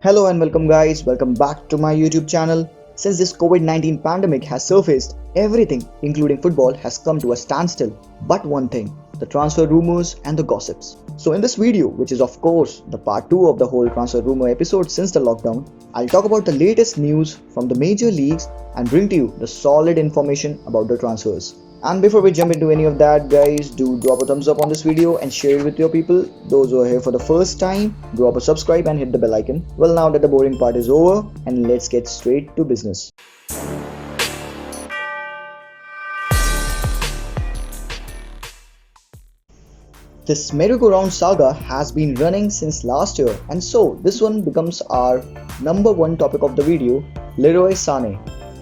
Hello and welcome guys, welcome back to my YouTube channel. Since this COVID-19 pandemic has surfaced, everything including football has come to a standstill. But one thing, the transfer rumors and the gossips. So in this video, which is of course the part 2 of the whole transfer rumor episode since the lockdown, I'll talk about the latest news from the major leagues and bring to you the solid information about the transfers. And before we jump into any of that, guys, do drop a thumbs up on this video and share it with your people. Those who are here for the first time, drop a subscribe and hit the bell icon. Well, now that the boring part is over, and let's get straight to business. This merry-go-round saga has been running since last year, and so this one becomes our number one topic of the video, Leroy Sané.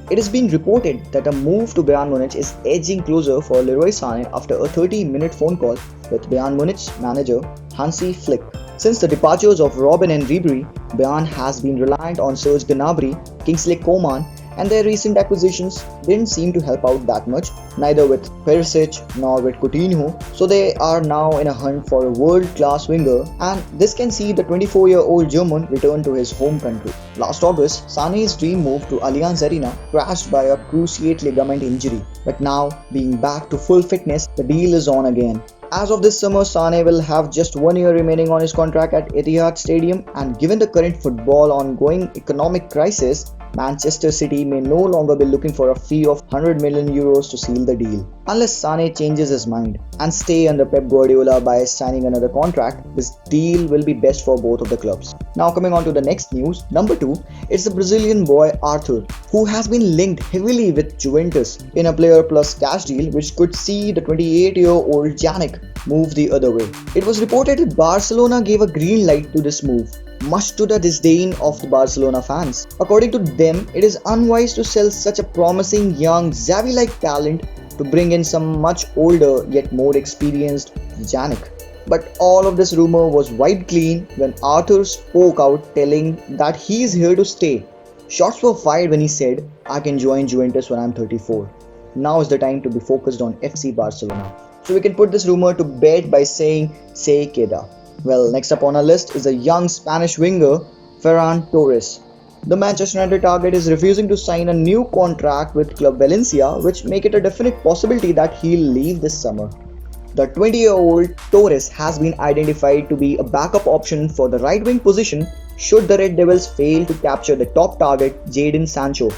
It is being reported that a move to Bayern Munich is edging closer for Leroy Sané after a 30-minute phone call with Bayern Munich's manager Hansi Flick. Since the departures of Robben and Ribery, Bayern has been reliant on Serge Gnabry, Kingsley Coman, and their recent acquisitions didn't seem to help out that much, neither with Perisic nor with Coutinho, so they are now in a hunt for a world-class winger, and this can see the 24-year-old German return to his home country. Last August, Sané's dream move to Allianz Arena crashed by a cruciate ligament injury, but now, being back to full fitness, the deal is on again. As of this summer, Sané will have just 1 year remaining on his contract at Etihad Stadium, and given the current football ongoing economic crisis, Manchester City may no longer be looking for a fee of 100 million euros to seal the deal. Unless Sané changes his mind and stay under Pep Guardiola by signing another contract, this deal will be best for both of the clubs. Now coming on to the next news, number 2, it's the Brazilian boy Arthur, who has been linked heavily with Juventus in a player plus cash deal which could see the 28-year-old Yannick move the other way. It was reported that Barcelona gave a green light to this move, much to the disdain of the Barcelona fans. According to them, it is unwise to sell such a promising young Xavi-like talent to bring in some much older yet more experienced Yannick. But all of this rumor was wiped clean when Arthur spoke out telling that he is here to stay. Shots were fired when he said, "I can join Juventus when I'm 34. Now is the time to be focused on FC Barcelona." So we can put this rumor to bed by saying, "Se queda." Well, next up on our list is a young Spanish winger, Ferran Torres. The Manchester United target is refusing to sign a new contract with Club Valencia, which make it a definite possibility that he'll leave this summer. The 20-year-old Torres has been identified to be a backup option for the right-wing position should the Red Devils fail to capture the top target, Jadon Sancho.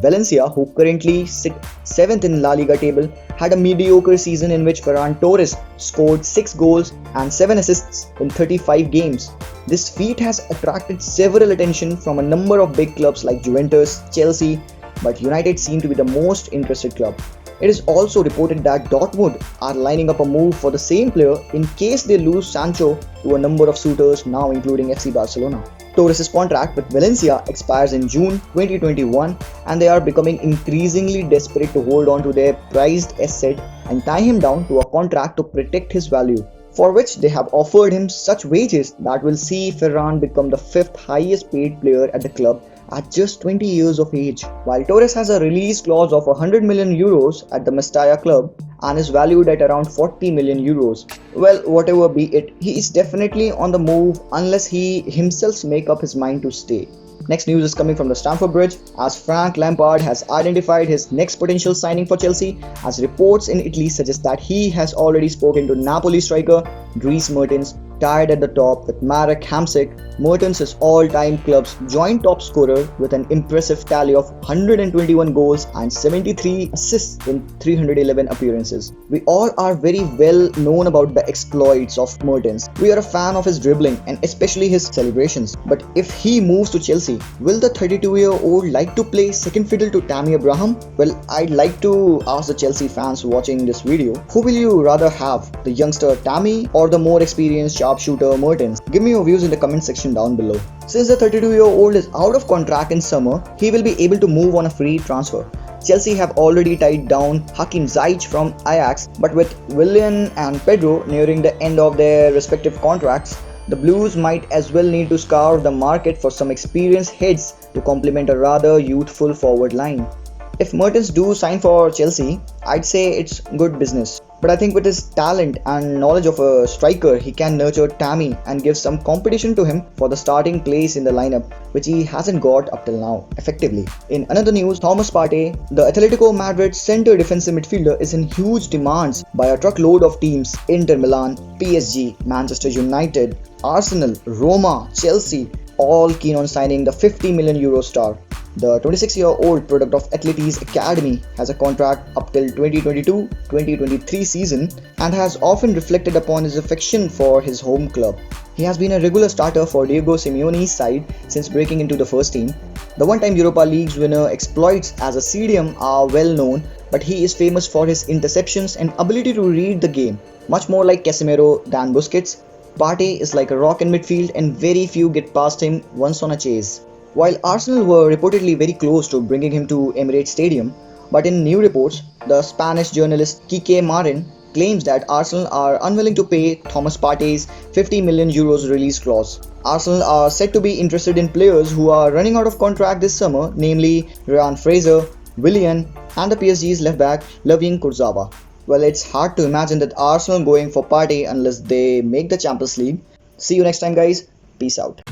Valencia, who currently sit 7th in La Liga table, had a mediocre season in which Ferran Torres scored 6 goals and 7 assists in 35 games. This feat has attracted several attention from a number of big clubs like Juventus, Chelsea, but United seem to be the most interested club. It is also reported that Dortmund are lining up a move for the same player in case they lose Sancho to a number of suitors, now including FC Barcelona. Torres' contract with Valencia expires in June 2021, and they are becoming increasingly desperate to hold on to their prized asset and tie him down to a contract to protect his value, for which they have offered him such wages that will see Ferran become the 5th highest paid player at the club at just 20 years of age. While Torres has a release clause of 100 million euros at the Mestalla club and is valued at around 40 million euros. Well, whatever be it, he is definitely on the move unless he himself make up his mind to stay. Next news is coming from the Stamford Bridge, as Frank Lampard has identified his next potential signing for Chelsea, as reports in Italy suggest that he has already spoken to Napoli striker Dries Mertens. Tied at the top with Marek Hamsik, Mertens is all-time club's joint top scorer with an impressive tally of 121 goals and 73 assists in 311 appearances. We all are very well known about the exploits of Mertens. We are a fan of his dribbling and especially his celebrations. But if he moves to Chelsea, will the 32-year-old like to play second fiddle to Tammy Abraham? Well, I'd like to ask the Chelsea fans watching this video, who will you rather have, the youngster Tammy or the more experienced sharpshooter Mertens? Give me your views in the comment section down below. Since the 32-year-old is out of contract in summer, he will be able to move on a free transfer. Chelsea have already tied down Hakim Ziyech from Ajax, but with Willian and Pedro nearing the end of their respective contracts, the Blues might as well need to scour the market for some experienced heads to complement a rather youthful forward line. If Mertens do sign for Chelsea, I'd say it's good business. But I think with his talent and knowledge of a striker, he can nurture Tammy and give some competition to him for the starting place in the lineup, which he hasn't got up till now effectively. In another news, Thomas Partey, the Atletico Madrid center defensive midfielder, is in huge demands by a truckload of teams: Inter Milan, PSG, Manchester United, Arsenal, Roma, Chelsea, all keen on signing the 50 million euro star. The 26-year-old product of Atleti's academy has a contract up till 2022-2023 season and has often reflected upon his affection for his home club. He has been a regular starter for Diego Simeone's side since breaking into the first team. The one-time Europa League's winner exploits as a CDM are well known, but he is famous for his interceptions and ability to read the game, much more like Casemiro than Busquets. Partey is like a rock in midfield and very few get past him once on a chase. While Arsenal were reportedly very close to bringing him to Emirates Stadium, but in new reports, the Spanish journalist Quique Marin claims that Arsenal are unwilling to pay Thomas Partey's 50 million euros release clause. Arsenal are said to be interested in players who are running out of contract this summer, namely Ryan Fraser, Willian, and the PSG's left back Lavin Kurzawa. Well, it's hard to imagine that Arsenal going for Partey unless they make the Champions League. See you next time, guys. Peace out.